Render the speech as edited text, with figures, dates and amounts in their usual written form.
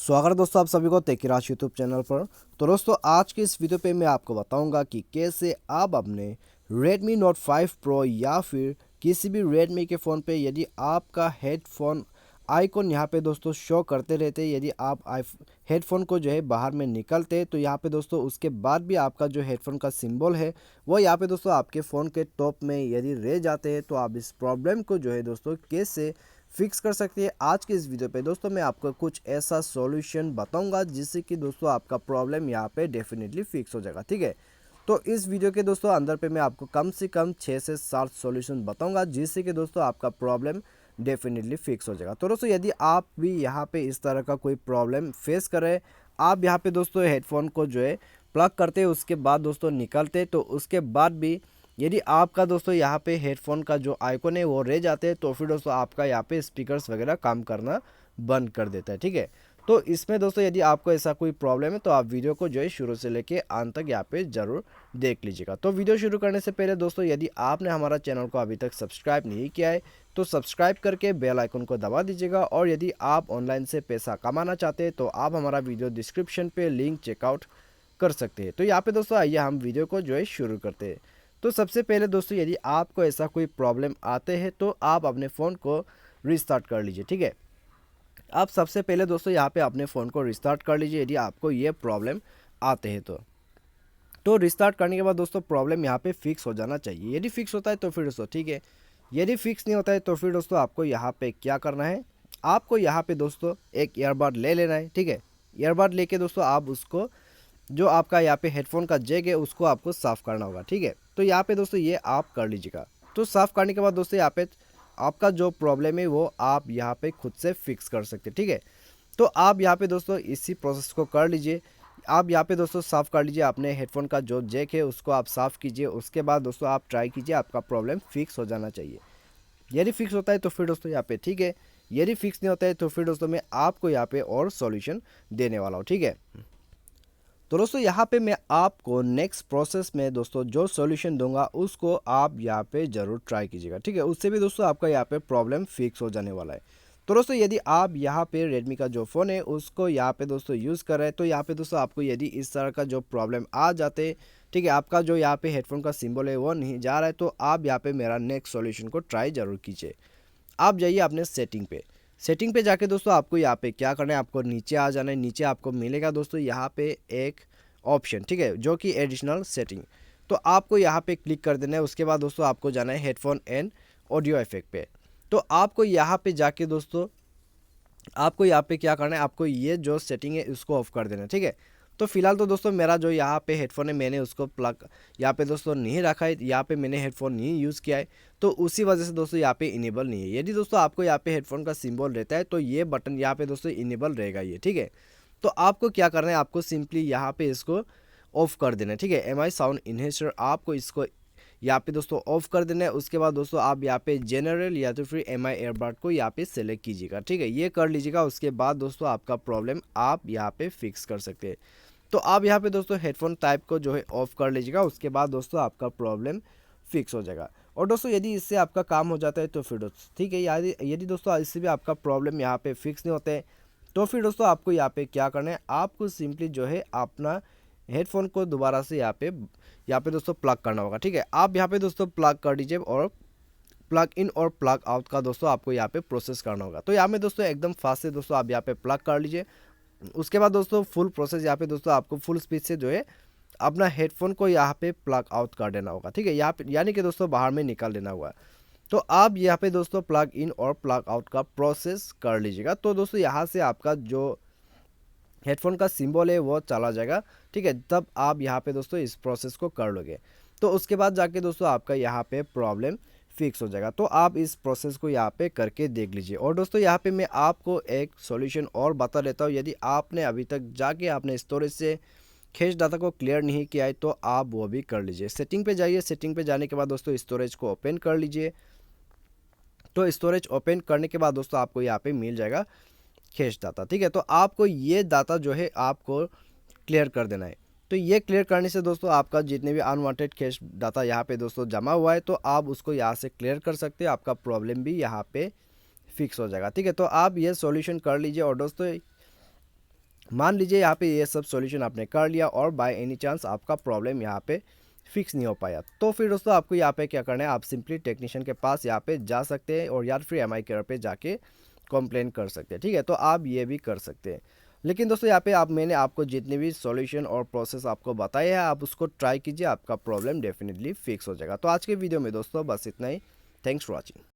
स्वागत है दोस्तों आप सभी को टेकीराज यूट्यूब चैनल पर। तो दोस्तों आज की इस वीडियो पे मैं आपको बताऊंगा कि कैसे आप अपने Redmi Note 5 Pro या फिर किसी भी Redmi के फ़ोन पे यदि आपका हेडफोन आइकॉन यहाँ पे दोस्तों शो करते रहते, यदि आप हेडफोन को जो है बाहर में निकलते तो यहाँ पे दोस्तों उसके बाद भी आपका जो हेडफोन का सिंबल है वो यहाँ पे दोस्तों आपके फ़ोन के टॉप में यदि रह जाते हैं, तो आप इस प्रॉब्लम को जो है दोस्तों कैसे फिक्स कर सकती है। आज के इस वीडियो पे दोस्तों मैं आपको कुछ ऐसा सॉल्यूशन बताऊंगा जिससे कि दोस्तों आपका प्रॉब्लम यहाँ पे डेफिनेटली फिक्स हो जाएगा। ठीक है, तो इस वीडियो के दोस्तों अंदर पे मैं आपको कम से कम 6 से 7 सॉल्यूशन बताऊंगा जिससे कि दोस्तों आपका प्रॉब्लम डेफिनेटली फिक्स हो जाएगा। तो दोस्तों यदि आप भी यहाँ पे इस तरह का कोई प्रॉब्लम फेस कर रहे हैं, आप यहाँ पे दोस्तों हेडफोन को जो है प्लग करते उसके बाद दोस्तों निकलते, तो उसके बाद भी यदि आपका दोस्तों यहाँ पे हेडफोन का जो आइकॉन है वो रह जाते हैं, तो फिर दोस्तों आपका यहाँ पे स्पीकर्स वगैरह काम करना बंद कर देता है। ठीक है, तो इसमें दोस्तों यदि आपको ऐसा कोई प्रॉब्लम है तो आप वीडियो को जो है शुरू से लेके अंत तक यहाँ पे ज़रूर देख लीजिएगा। तो वीडियो शुरू करने से पहले दोस्तों यदि आपने हमारा चैनल को अभी तक सब्सक्राइब नहीं किया है तो सब्सक्राइब करके बेल आइकन को दबा दीजिएगा। और यदि आप ऑनलाइन से पैसा कमाना चाहते हैं तो आप हमारा वीडियो डिस्क्रिप्शन पे लिंक चेकआउट कर सकते हैं। तो यहाँ पे दोस्तों आइए हम वीडियो को जो है शुरू करते हैं। तो सबसे पहले दोस्तों यदि आपको ऐसा कोई प्रॉब्लम आते हैं तो आप अपने फ़ोन को रिस्टार्ट कर लीजिए। ठीक है, आप सबसे पहले दोस्तों यहाँ पे अपने फ़ोन को रिस्टार्ट कर लीजिए यदि आपको ये प्रॉब्लम आते हैं तो रिस्टार्ट करने के बाद दोस्तों प्रॉब्लम यहाँ पे फिक्स हो जाना चाहिए। यदि फिक्स होता है तो फिर दोस्तों ठीक है, यदि फिक्स नहीं होता है तो फिर दोस्तों आपको यहाँ पे क्या करना है, आपको यहाँ पे दोस्तों एक ईयरबड ले लेना है। ठीक है, ईयरबड लेके दोस्तों आप उसको जो आपका यहाँ पे हेडफोन का जैक है उसको आपको साफ़ करना होगा। ठीक है, तो यहाँ पे दोस्तों ये आप कर लीजिएगा। तो साफ़ करने के बाद दोस्तों यहाँ पे आपका जो प्रॉब्लम है वो आप यहाँ पे खुद से फिक्स कर सकते हैं। ठीक है, तो आप यहाँ पे दोस्तों इसी प्रोसेस को कर लीजिए। आप यहाँ पे दोस्तों साफ़ कर लीजिए अपने हेडफोन का जो जैक है उसको आप साफ़ कीजिए। उसके बाद दोस्तों आप ट्राई कीजिए, आपका प्रॉब्लम फिक्स हो जाना चाहिए। यदि फिक्स होता है तो फिर दोस्तों यहाँ पे ठीक है, यदि फिक्स नहीं होता है तो फिर दोस्तों मैं आपको यहाँ पे और सॉल्यूशन देने वाला हूँ। ठीक है, तो दोस्तों यहाँ पे मैं आपको नेक्स्ट प्रोसेस में दोस्तों जो सॉल्यूशन दूंगा उसको आप यहाँ पे ज़रूर ट्राई कीजिएगा। ठीक है, उससे भी दोस्तों आपका यहाँ पे प्रॉब्लम फिक्स हो जाने वाला है। तो दोस्तों यदि आप यहाँ पे रेडमी का जो फ़ोन है उसको यहाँ पे दोस्तों यूज़ कर रहे हैं, तो यहाँ पे दोस्तों आपको यदि इस तरह का जो प्रॉब्लम आ जाते, ठीक है, आपका जो यहाँ पे हेडफोन का सिंबल है वो नहीं जा रहा है, तो आप यहाँ पे मेरा नेक्स्ट सॉल्यूशन को ट्राई ज़रूर कीजिए। आप जाइए अपने सेटिंग पे जाके दोस्तों आपको यहाँ पे क्या करना है, आपको नीचे आ जाना है। नीचे आपको मिलेगा दोस्तों यहाँ पे एक ऑप्शन, ठीक है, जो कि एडिशनल सेटिंग। तो आपको यहाँ पे क्लिक कर देना है। उसके बाद दोस्तों आपको जाना है हेडफोन एंड ऑडियो इफेक्ट पे। तो आपको यहाँ पे जाके दोस्तों आपको यहाँ पे क्या करना है, आपको ये जो सेटिंग है उसको ऑफ कर देना है। ठीक है, तो फिलहाल तो दोस्तों मेरा जो यहाँ पे हेडफोन है मैंने उसको प्लग यहाँ पे दोस्तों नहीं रखा है, यहाँ पे मैंने हेडफोन नहीं यूज़ किया है, तो उसी वजह से दोस्तों यहाँ पे इनेबल नहीं है। यदि दोस्तों आपको यहाँ पे हेडफोन का सिंबल रहता है तो ये बटन यहाँ पे दोस्तों इनेबल रहेगा ये। ठीक है, तो आपको क्या करना है, आपको सिंपली यहाँ पे इसको ऑफ कर देना है। ठीक है, एम आई साउंड इन्हेंसर आपको इसको यहाँ पे दोस्तों ऑफ कर देना है। उसके बाद दोस्तों आप यहाँ पे जनरल या तो फिर एम आई एयरबड को यहाँ पे सेलेक्ट कीजिएगा। ठीक है, ये कर लीजिएगा। उसके बाद दोस्तों आपका प्रॉब्लम आप यहाँ पे फिक्स कर सकते हैं। तो आप यहाँ पे दोस्तों हेडफोन टाइप को जो है ऑफ कर लीजिएगा। उसके बाद दोस्तों आपका प्रॉब्लम फिक्स हो जाएगा। और दोस्तों यदि इससे आपका काम हो जाता है तो फिर दोस्तों ठीक है, यदि दोस्तों इससे भी आपका प्रॉब्लम यहाँ पे फिक्स नहीं होता है तो फिर दोस्तों आपको यहाँ पे क्या करना है, आपको सिंपली जो है अपना हेडफोन को दोबारा से यहाँ पे दोस्तों प्लग करना होगा। ठीक है, आप यहाँ पे दोस्तों प्लग कर दीजिए और प्लग इन और प्लग आउट का दोस्तों आपको यहाँ पे प्रोसेस करना होगा। तो यहाँ में दोस्तों एकदम फास्ट से दोस्तों आप यहाँ पे प्लग कर लीजिए। उसके बाद दोस्तों फुल प्रोसेस यहाँ पे दोस्तों आपको फुल स्पीड से जो है अपना हेडफोन को यहाँ पे प्लग आउट कर देना होगा। ठीक है, यहाँ पे यानी कि दोस्तों बाहर में निकाल देना होगा। तो आप यहाँ पे दोस्तों प्लग इन और प्लग आउट का प्रोसेस कर लीजिएगा। तो दोस्तों यहाँ से आपका जो हेडफोन का सिंबल है वो चला जाएगा। ठीक है, तब आप यहाँ पे दोस्तों इस प्रोसेस को कर लोगे तो उसके बाद जाके दोस्तों आपका यहाँ पे प्रॉब्लम फिक्स हो जाएगा। तो आप इस प्रोसेस को यहाँ पे करके देख लीजिए। और दोस्तों यहाँ पे मैं आपको एक सॉल्यूशन और बता देता हूँ। यदि आपने अभी तक जाके आपने स्टोरेज से कैश डाटा को क्लियर नहीं किया है तो आप वो भी कर लीजिए। सेटिंग पे जाइए, सेटिंग पे जाने के बाद दोस्तों स्टोरेज को ओपन कर लीजिए। तो स्टोरेज ओपन करने के बाद दोस्तों आपको यहाँ पे मिल जाएगा कैश डाटा। ठीक है, तो आपको ये डाटा जो है आपको क्लियर कर देना है। तो ये क्लियर करने से दोस्तों आपका जितने भी अनवांटेड कैश डाटा यहाँ पे दोस्तों जमा हुआ है तो आप उसको यहाँ से क्लियर कर सकते हैं। आपका प्रॉब्लम भी यहाँ पे फिक्स हो जाएगा। ठीक है, तो आप ये सॉल्यूशन कर लीजिए। और दोस्तों मान लीजिए यहाँ पे ये सब सॉल्यूशन आपने कर लिया और बाय एनी चांस आपका प्रॉब्लम यहाँ पे फिक्स नहीं हो पाया, तो फिर दोस्तों आपको यहाँ पे क्या करना है, आप सिंपली टेक्नीशियन के पास यहाँ पे जा सकते हैं और या फिर एम आई केयर पे जाके कंप्लेन कर सकते हैं। ठीक है, तो आप ये भी कर सकते हैं। लेकिन दोस्तों यहाँ पे मैंने आपको जितने भी सॉल्यूशन और प्रोसेस आपको बताया है, आप उसको ट्राई कीजिए, आपका प्रॉब्लम डेफिनेटली फिक्स हो जाएगा। तो आज के वीडियो में दोस्तों बस इतना ही। Thanks for watching.